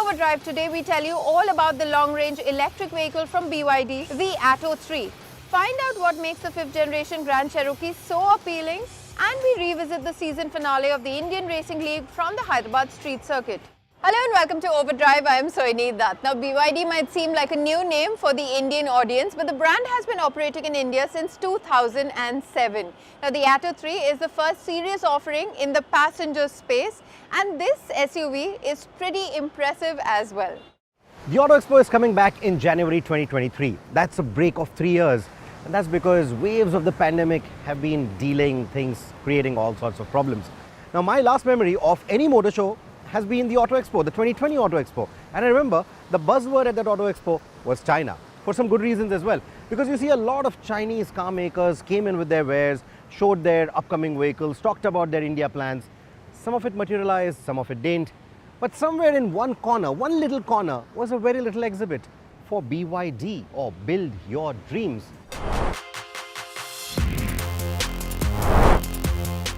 Overdrive today, we tell you all about the long-range electric vehicle from BYD, the Atto 3. Find out what makes the 5th generation Grand Cherokee so appealing, and we revisit the season finale of the Indian Racing League from the Hyderabad street circuit. Hello and welcome to Overdrive. I am Soini Dutt. Now, BYD might seem like a new name for the Indian audience, but the brand has been operating in India since 2007. Now, the Atto 3 is the first serious offering in the passenger space, and this SUV is pretty impressive as well. The Auto Expo is coming back in January 2023. That's a break of 3 years, and that's because waves of the pandemic have been delaying things, creating all sorts of problems. Now, my last memory of any motor show has been the Auto Expo, the 2020 Auto Expo. And I remember the buzzword at that Auto Expo was China, for some good reasons as well. Because you see a lot of Chinese car makers came in with their wares, showed their upcoming vehicles, talked about their India plans. Some of it materialized, some of it didn't. But somewhere in one corner, one little corner, was a very little exhibit for BYD, or Build Your Dreams.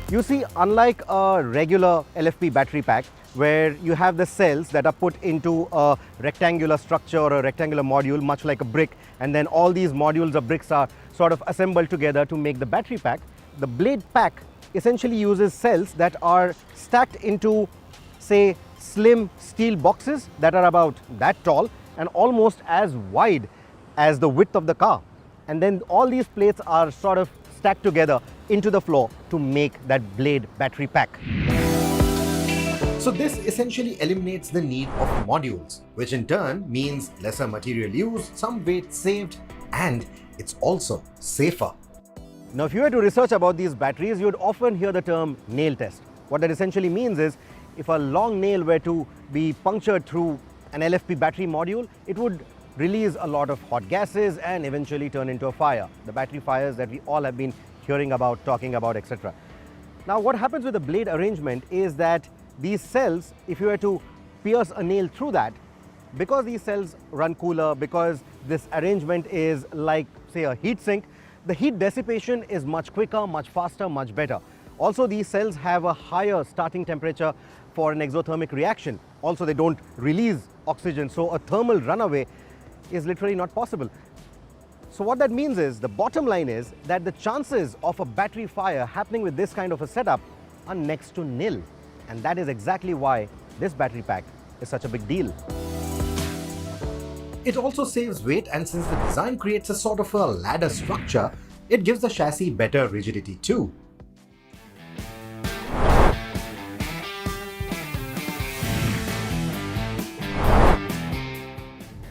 You see, unlike a regular LFP battery pack, where you have the cells that are put into a rectangular structure or a rectangular module, much like a brick, and then all these modules or bricks are sort of assembled together to make the battery pack. The blade pack essentially uses cells that are stacked into, say, slim steel boxes that are about that tall and almost as wide as the width of the car. And then all these plates are sort of stacked together into the floor to make that blade battery pack. So this essentially eliminates the need of modules, which in turn means lesser material used, some weight saved, and it's also safer. Now, if you were to research about these batteries, you would often hear the term nail test. What that essentially means is, if a long nail were to be punctured through an LFP battery module, it would release a lot of hot gases and eventually turn into a fire. The battery fires that we all have been hearing about, talking about, etc. Now, what happens with the blade arrangement is that these cells, if you were to pierce a nail through that, because these cells run cooler, because this arrangement is like, say, a heat sink, the heat dissipation is much quicker, much faster, much better. Also, these cells have a higher starting temperature for an exothermic reaction. Also, they don't release oxygen, so a thermal runaway is literally not possible. So what that means is, the bottom line is that the chances of a battery fire happening with this kind of a setup are next to nil. And that is exactly why this battery pack is such a big deal. It also saves weight, and since the design creates a sort of a ladder structure, it gives the chassis better rigidity too.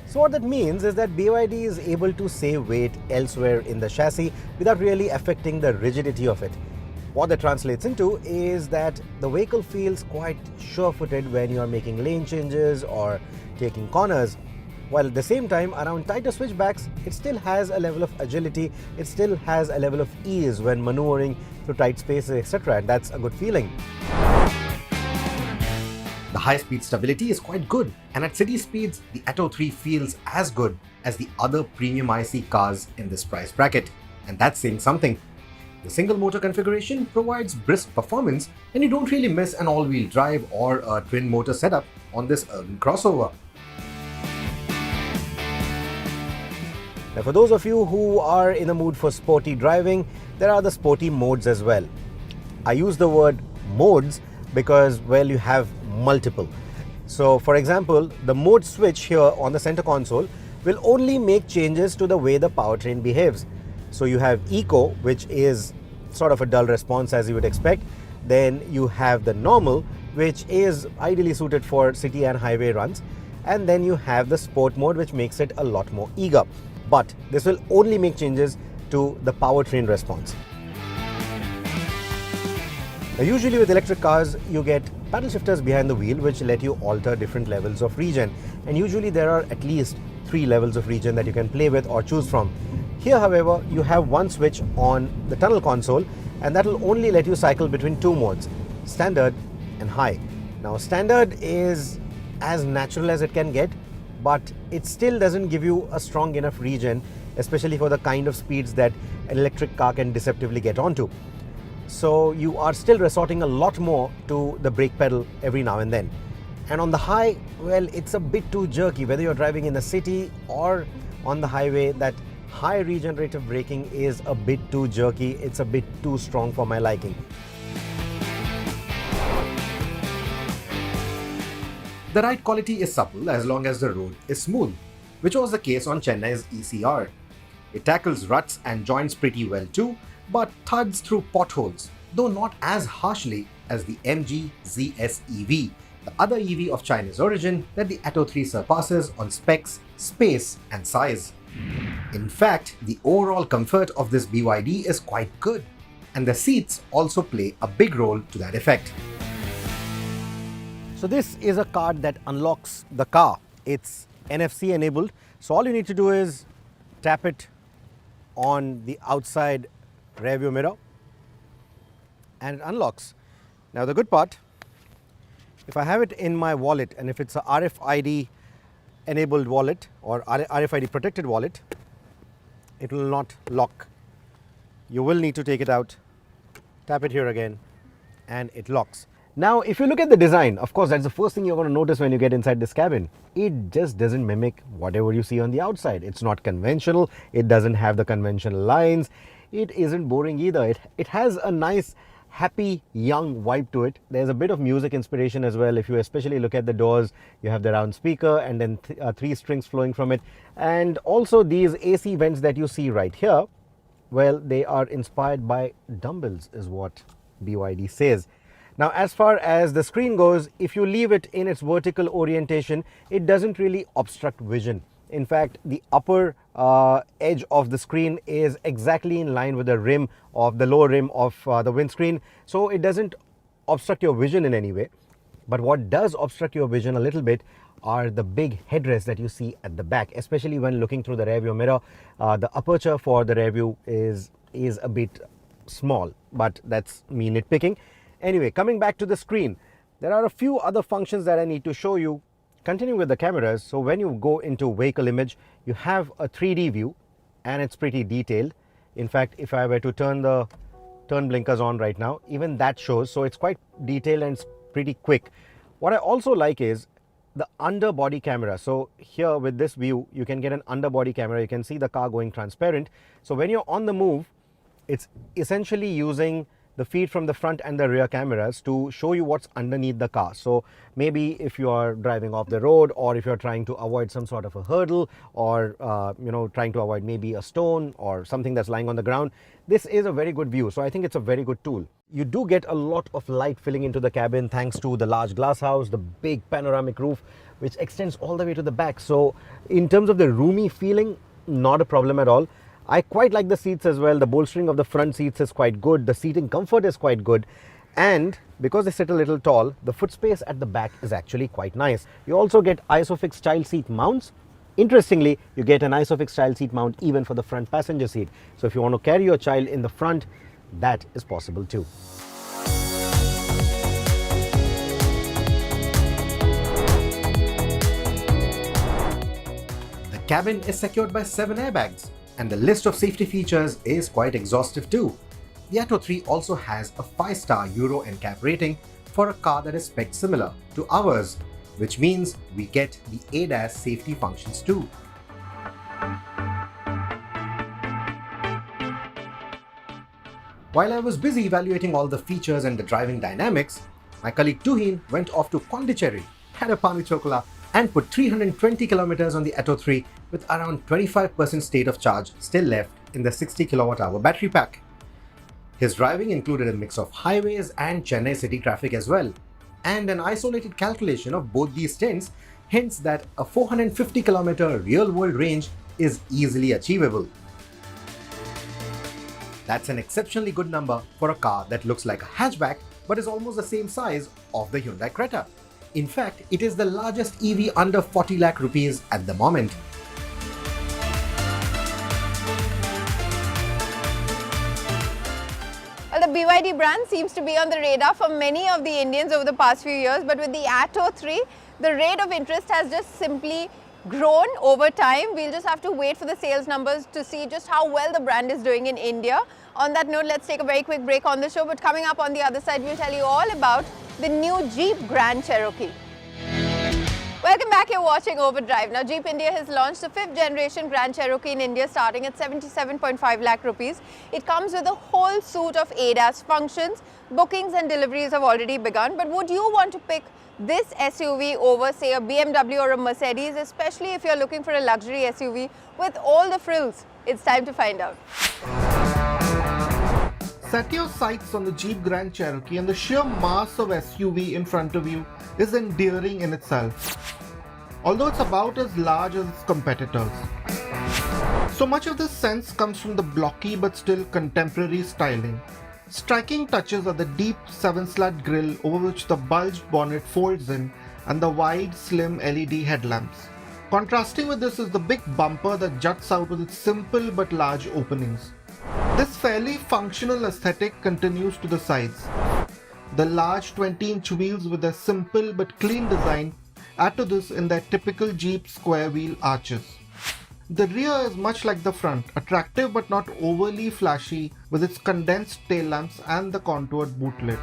So what that means is that BYD is able to save weight elsewhere in the chassis without really affecting the rigidity of it. What that translates into is that the vehicle feels quite sure-footed when you are making lane changes or taking corners, while at the same time, around tighter switchbacks, it still has a level of agility, it still has a level of ease when maneuvering through tight spaces, etc., and that's a good feeling. The high-speed stability is quite good, and at city speeds, the Atto 3 feels as good as the other premium IC cars in this price bracket, and that's saying something. The single motor configuration provides brisk performance, and you don't really miss an all-wheel drive or a twin motor setup on this urban crossover. Now, for those of you who are in the mood for sporty driving, there are the sporty modes as well. I use the word modes because, well, you have multiple. So, for example, the mode switch here on the center console will only make changes to the way the powertrain behaves. So you have Eco, which is sort of a dull response as you would expect. Then you have the Normal, which is ideally suited for city and highway runs. And then you have the Sport mode, which makes it a lot more eager. But this will only make changes to the powertrain response. Now, usually with electric cars, you get paddle shifters behind the wheel, which let you alter different levels of regen. And usually there are at least 3 levels of regen that you can play with or choose from. Here, however, you have one switch on the tunnel console, and that will only let you cycle between 2 modes, standard and high. Now, standard is as natural as it can get, but it still doesn't give you a strong enough regen, especially for the kind of speeds that an electric car can deceptively get onto. So you are still resorting a lot more to the brake pedal every now and then. And on the high, well, it's a bit too jerky. Whether you're driving in the city or on the highway, that high regenerative braking is a bit too jerky. It's a bit too strong for my liking. The ride quality is supple as long as the road is smooth, which was the case on Chennai's ECR. It tackles ruts and joints pretty well too, but thuds through potholes, though not as harshly as the MG ZS EV, the other EV of Chinese origin that the Atto 3 surpasses on specs, space and size. In fact, the overall comfort of this BYD is quite good, and the seats also play a big role to that effect. So this is a card that unlocks the car. It's NFC enabled. So all you need to do is tap it on the outside rear view mirror and it unlocks. Now the good part, if I have it in my wallet and if it's a RFID enabled wallet or RFID protected wallet, it will not lock. You will need to take it out, tap it here again, and it locks. Now, if you look at the design, of course, that's the first thing you're going to notice when you get inside this cabin. It just doesn't mimic whatever you see on the outside. It's not conventional. It doesn't have the conventional lines. It isn't boring either. It has a nice, happy, young vibe to it. There's a bit of music inspiration as well. If you especially look at the doors, you have the round speaker and then three strings flowing from it. And also these AC vents that you see right here, well, they are inspired by dumbbells is what BYD says. Now, as far as the screen goes, if you leave it in its vertical orientation, it doesn't really obstruct vision. In fact, the upper edge of the screen is exactly in line with the rim of the lower rim of the windscreen. So it doesn't obstruct your vision in any way. But what does obstruct your vision a little bit are the big headrests that you see at the back, especially when looking through the rear view mirror. The aperture for the rear view is a bit small, but that's me nitpicking. Anyway, coming back to the screen, there are a few other functions that I need to show you. Continuing with the cameras, so when you go into vehicle image, you have a 3D view and it's pretty detailed. In fact, if I were to turn blinkers on right now, even that shows. So it's quite detailed and it's pretty quick. What I also like is the underbody camera. So here with this view, you can get an underbody camera. You can see the car going transparent. So when you're on the move, it's essentially using the feed from the front and the rear cameras to show you what's underneath the car. So maybe if you are driving off the road, or if you're trying to avoid some sort of a hurdle, or trying to avoid maybe a stone or something that's lying on the ground, this is a very good view. So I think it's a very good tool. You do get a lot of light filling into the cabin thanks to the large glass house, the big panoramic roof, which extends all the way to the back. So in terms of the roomy feeling, not a problem at all. I quite like the seats as well. The bolstering of the front seats is quite good. The seating comfort is quite good. And because they sit a little tall, the foot space at the back is actually quite nice. You also get ISOFIX child seat mounts. Interestingly, you get an ISOFIX child seat mount even for the front passenger seat. So if you want to carry your child in the front, that is possible too. The cabin is secured by 7 airbags. And the list of safety features is quite exhaustive too. The Atto 3 also has a 5-star Euro NCAP rating for a car that is spec similar to ours, which means we get the ADAS safety functions too. While I was busy evaluating all the features and the driving dynamics, my colleague Tuhin went off to Pondicherry, had a pani chocola, and put 320 kilometers on the Atto 3 with around 25% state of charge still left in the 60 kWh battery pack. His driving included a mix of highways and Chennai city traffic as well, and an isolated calculation of both these stints hints that a 450 km real-world range is easily achievable. That's an exceptionally good number for a car that looks like a hatchback but is almost the same size of the Hyundai Creta. In fact, it is the largest EV under 40 lakh rupees at the moment. Well, the BYD brand seems to be on the radar for many of the Indians over the past few years, but with the Atto 3, the rate of interest has just simply grown over time. We'll just have to wait for the sales numbers to see just how well the brand is doing in India. On that note, let's take a very quick break on the show, but coming up on the other side, we'll tell you all about the new Jeep Grand Cherokee. Welcome back, you're watching Overdrive. Now Jeep India has launched the 5th generation Grand Cherokee in India starting at 77.5 lakh rupees. It comes with a whole suite of ADAS functions. Bookings and deliveries have already begun, but would you want to pick this SUV over say a BMW or a Mercedes, especially if you're looking for a luxury SUV with all the frills? It's time to find out. Set your sights on the Jeep Grand Cherokee, and the sheer mass of SUV in front of you is endearing in itself, although it's about as large as its competitors. So much of this sense comes from the blocky but still contemporary styling. Striking touches are the deep 7-slat grille over which the bulged bonnet folds in and the wide, slim LED headlamps. Contrasting with this is the big bumper that juts out with its simple but large openings. This fairly functional aesthetic continues to the sides. The large 20-inch wheels with their simple but clean design add to this in their typical Jeep square wheel arches. The rear is much like the front, attractive but not overly flashy with its condensed tail lamps and the contoured boot lid.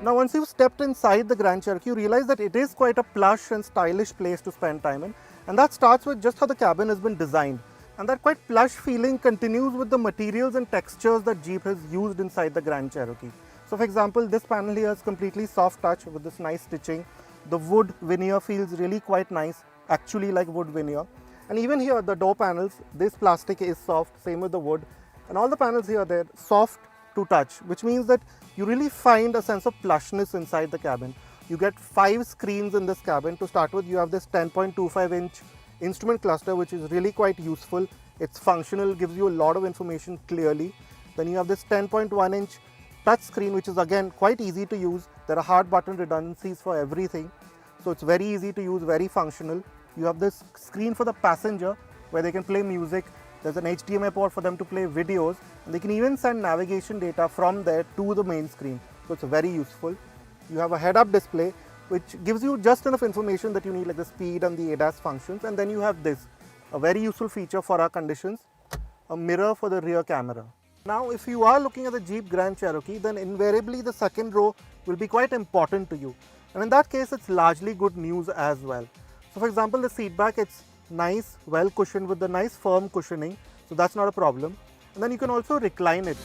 Now once you've stepped inside the Grand Cherokee, you realize that it is quite a plush and stylish place to spend time in, and that starts with just how the cabin has been designed. And that quite plush feeling continues with the materials and textures that Jeep has used inside the Grand Cherokee. So for example, this panel here is completely soft touch with this nice stitching. The wood veneer feels really quite nice, actually like wood veneer. And even here, the door panels, this plastic is soft, same with the wood. And all the panels here, they're soft to touch, which means that you really find a sense of plushness inside the cabin. You get 5 screens in this cabin. To start with, you have this 10.25-inch instrument cluster, which is really quite useful. It's functional, gives you a lot of information clearly. Then you have this 10.1-inch touch screen, which is again quite easy to use. There are hard button redundancies for everything, so it's very easy to use, very functional. You have this screen for the passenger where they can play music. There's an HDMI port for them to play videos, and they can even send navigation data from there to the main screen, so it's very useful. You have a head-up display which gives you just enough information that you need, like the speed and the ADAS functions. And then you have this, a very useful feature for our conditions, a mirror for the rear camera. Now if you are looking at the Jeep Grand Cherokee, then invariably the second row will be quite important to you, and in that case it's largely good news as well. So for example, the seat back, it's nice, well cushioned with the nice firm cushioning, so that's not a problem. And then you can also recline it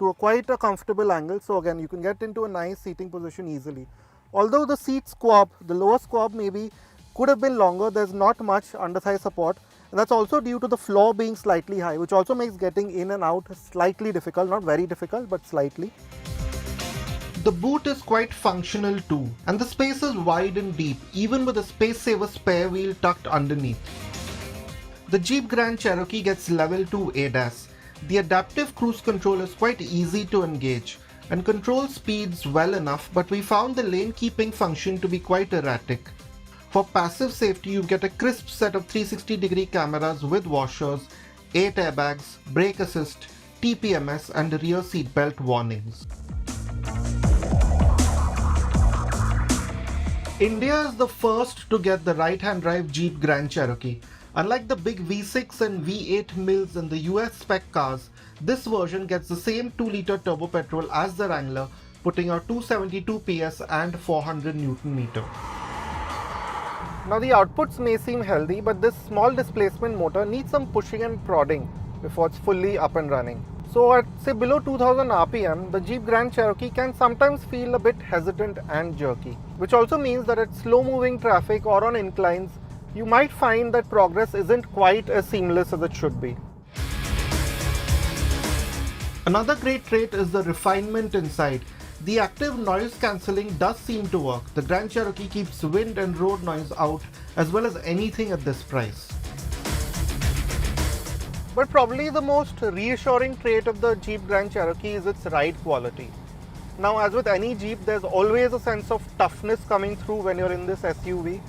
to quite a comfortable angle, so again you can get into a nice seating position easily. Although the seat squab, the lower squab maybe could have been longer, there's not much underthigh support, and that's also due to the floor being slightly high, which also makes getting in and out slightly difficult, not very difficult but slightly. The boot is quite functional too, and the space is wide and deep, even with a space saver spare wheel tucked underneath. The Jeep Grand Cherokee gets level 2 ADAS. The adaptive cruise control is quite easy to engage and control speeds well enough, but we found the lane keeping function to be quite erratic. For passive safety, you get a crisp set of 360-degree cameras with washers, 8 airbags, brake assist, TPMS and rear seatbelt warnings. India is the first to get the right-hand drive Jeep Grand Cherokee. Unlike the big V6 and V8 mills in the US spec cars, this version gets the same 2-litre turbo petrol as the Wrangler, putting out 272 PS and 400 Nm. Now the outputs may seem healthy, but this small displacement motor needs some pushing and prodding before it's fully up and running. So at say below 2000 RPM, the Jeep Grand Cherokee can sometimes feel a bit hesitant and jerky, which also means that at slow moving traffic or on inclines, you might find that progress isn't quite as seamless as it should be. Another great trait is the refinement inside. The active noise cancelling does seem to work. The Grand Cherokee keeps wind and road noise out as well as anything at this price. But probably the most reassuring trait of the Jeep Grand Cherokee is its ride quality. Now as with any Jeep, there's always a sense of toughness coming through when you're in this SUV.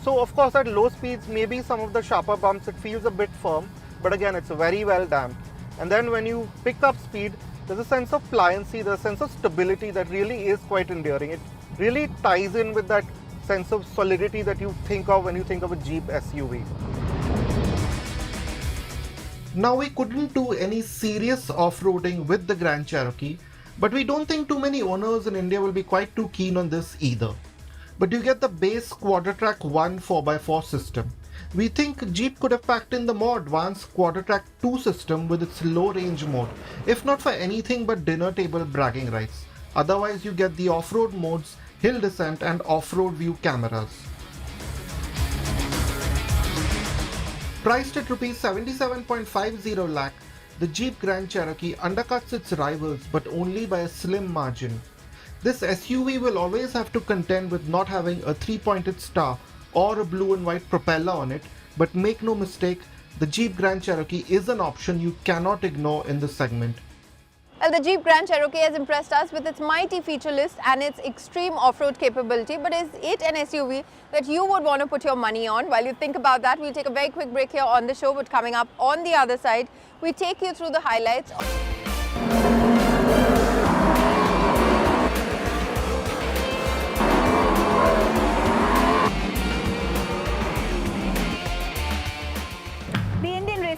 So of course at low speeds, maybe some of the sharper bumps, it feels a bit firm, but again it's very well damped. And then when you pick up speed, there's a sense of pliancy, there's a sense of stability that really is quite endearing. It really ties in with that sense of solidity that you think of when you think of a Jeep SUV. Now we couldn't do any serious off-roading with the Grand Cherokee, But we don't think too many owners in India will be quite too keen on this either. But you get the base Quadra-Track 1 4x4 system. We think Jeep could have packed in the more advanced Quadra-Track 2 system with its low range mode, if not for anything but dinner table bragging rights. Otherwise you get the off-road modes, hill descent and off-road view cameras. Priced at Rs 77.50 lakh, the Jeep Grand Cherokee undercuts its rivals but only by a slim margin. This SUV will always have to contend with not having a 3-pointed star or a blue and white propeller on it, but make no mistake, the Jeep Grand Cherokee is an option you cannot ignore in this segment. Well, the Jeep Grand Cherokee has impressed us with its mighty feature list and its extreme off-road capability, but is it an SUV that you would want to put your money on? While you think about that, we'll take a very quick break here on the show, but coming up on the other side, we take you through the highlights.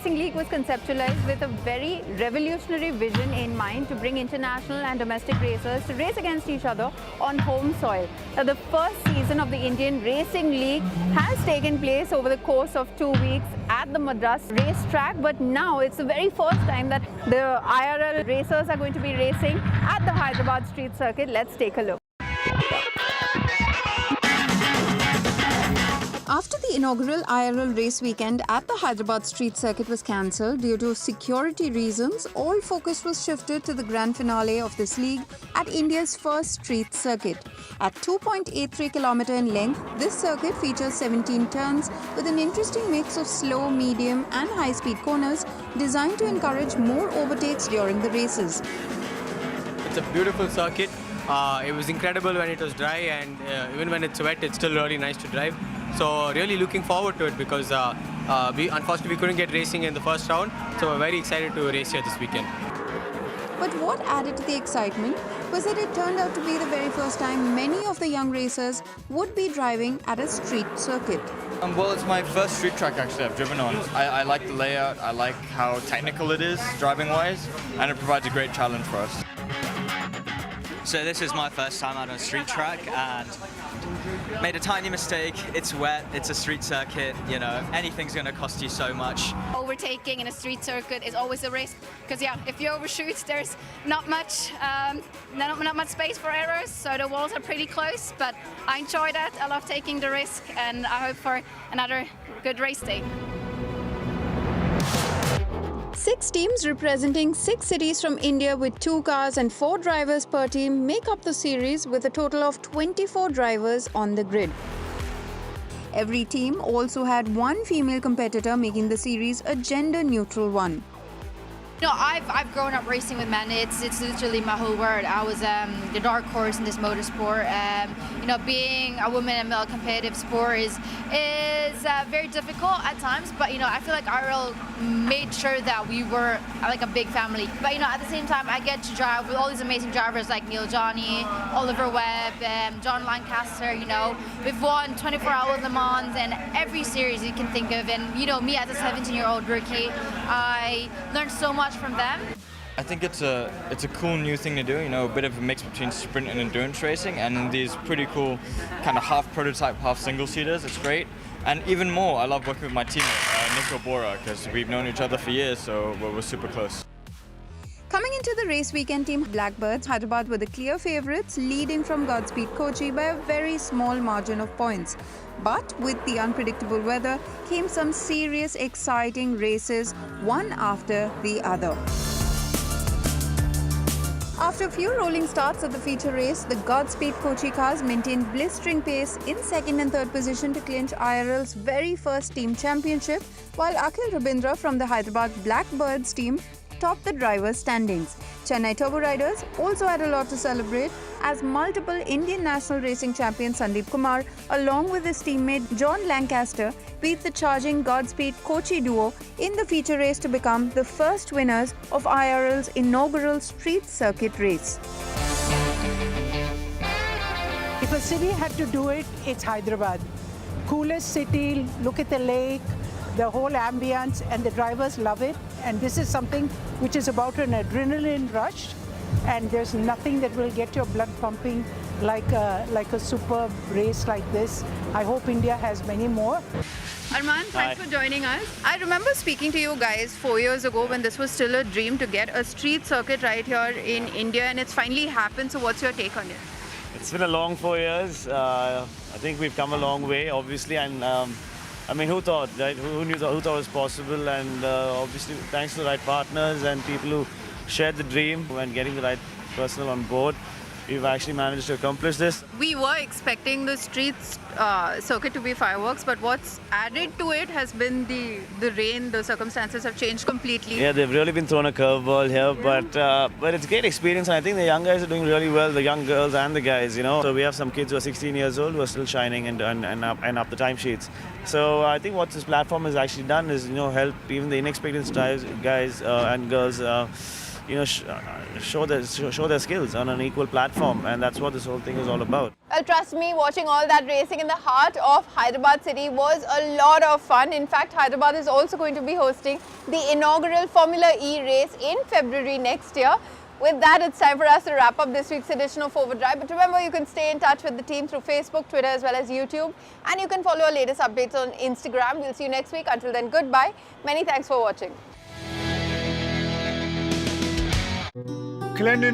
League was conceptualized with a very revolutionary vision in mind to bring international and domestic racers to race against each other on home soil. Now, the first season of the Indian Racing League has taken place over the course of 2 weeks at the Madras racetrack, but now it's the very first time that the IRL racers are going to be racing at the Hyderabad street circuit. Let's take a look. After the inaugural IRL race weekend at the Hyderabad street circuit was cancelled due to security reasons, all focus was shifted to the grand finale of this league at India's first street circuit. At 2.83 km in length, this circuit features 17 turns with an interesting mix of slow, medium and high-speed corners designed to encourage more overtakes during the races. It's a beautiful circuit. It was incredible when it was dry, and even when it's wet, it's still really nice to drive. So really looking forward to it because unfortunately we couldn't get racing in the first round. So we're very excited to race here this weekend. But what added to the excitement was that it turned out to be the very first time many of the young racers would be driving at a street circuit. Well, it's my first street track actually I've driven on. I like the layout, I like how technical it is driving-wise, and it provides a great challenge for us. So this is my first time out on a street track and made a tiny mistake. It's wet, it's a street circuit, you know, anything's going to cost you so much. Overtaking in a street circuit is always a risk because, yeah, if you overshoot, there's not much space for errors, so the walls are pretty close, but I enjoy that. I love taking the risk and I hope for another good race day. 6 teams representing 6 cities from India with 2 cars and 4 drivers per team make up the series with a total of 24 drivers on the grid. Every team also had 1 female competitor, making the series a gender-neutral one. No, I've grown up racing with men. It's literally my whole world. I was the dark horse in this motorsport. You know, being a woman in a male competitive sport is very difficult at times. But you know, I feel like IRL made sure that we were like a big family. But you know, at the same time, I get to drive with all these amazing drivers like Neil Johnny, Oliver Webb, John Lancaster. You know, we've won 24 Hours Le Mans and every series you can think of. And you know, me as a 17-year-old rookie, I learned so much from them. I think it's a cool new thing to do, you know, a bit of a mix between sprint and endurance racing, and in these pretty cool kind of half prototype, half single-seaters. It's great. And even more, I love working with my teammate, Nico Bora, because we've known each other for years, so we're super close. Coming into the race weekend, Team Blackbirds Hyderabad were the clear favourites, leading from Godspeed Kochi by a very small margin of points. But with the unpredictable weather came some serious, exciting races, one after the other. After a few rolling starts of the feature race, the Godspeed Kochi cars maintained blistering pace in 2nd and 3rd position to clinch IRL's very first team championship, while Akhil Rabindra from the Hyderabad Blackbirds team topped the drivers' standings. Chennai Turbo Riders also had a lot to celebrate as multiple Indian national racing champion Sandeep Kumar, along with his teammate John Lancaster, beat the charging Godspeed Kochi duo in the feature race to become the first winners of IRL's inaugural street circuit race. If a city had to do it, it's Hyderabad. Coolest city, look at the lake, the whole ambience, and the drivers love it. And this is something which is about an adrenaline rush. and there's nothing that will get your blood pumping like a superb race like this. I hope India has many more. Arman, thanks for joining us. I remember speaking to you guys 4 years ago when this was still a dream to get a street circuit right here in India, and it's finally happened. So what's your take on it? It's been a long 4 years. I think we've come a long way, obviously, and I mean, who thought, right? Who thought it was possible? And obviously, thanks to the right partners and people who shared the dream and getting the right personnel on board, we've actually managed to accomplish this. We were expecting the street circuit to be fireworks, but what's added to it has been the rain. The circumstances have changed completely. Yeah, they've really been thrown a curveball here, but it's a great experience, and I think the young guys are doing really well, the young girls and the guys, you know. So we have some kids who are 16 years old who are still shining and up the timesheets. So I think what this platform has actually done is, you know, help even the inexperienced guys and girls, you know, show their skills on an equal platform, and that's what this whole thing is all about. Well, trust me, watching all that racing in the heart of Hyderabad city was a lot of fun. In fact, Hyderabad is also going to be hosting the inaugural Formula E race in February next year. With that, it's time for us to wrap up this week's edition of Overdrive. But remember, you can stay in touch with the team through Facebook, Twitter, as well as YouTube. And you can follow our latest updates on Instagram. We'll see you next week. Until then, goodbye. Many thanks for watching. Cleanliness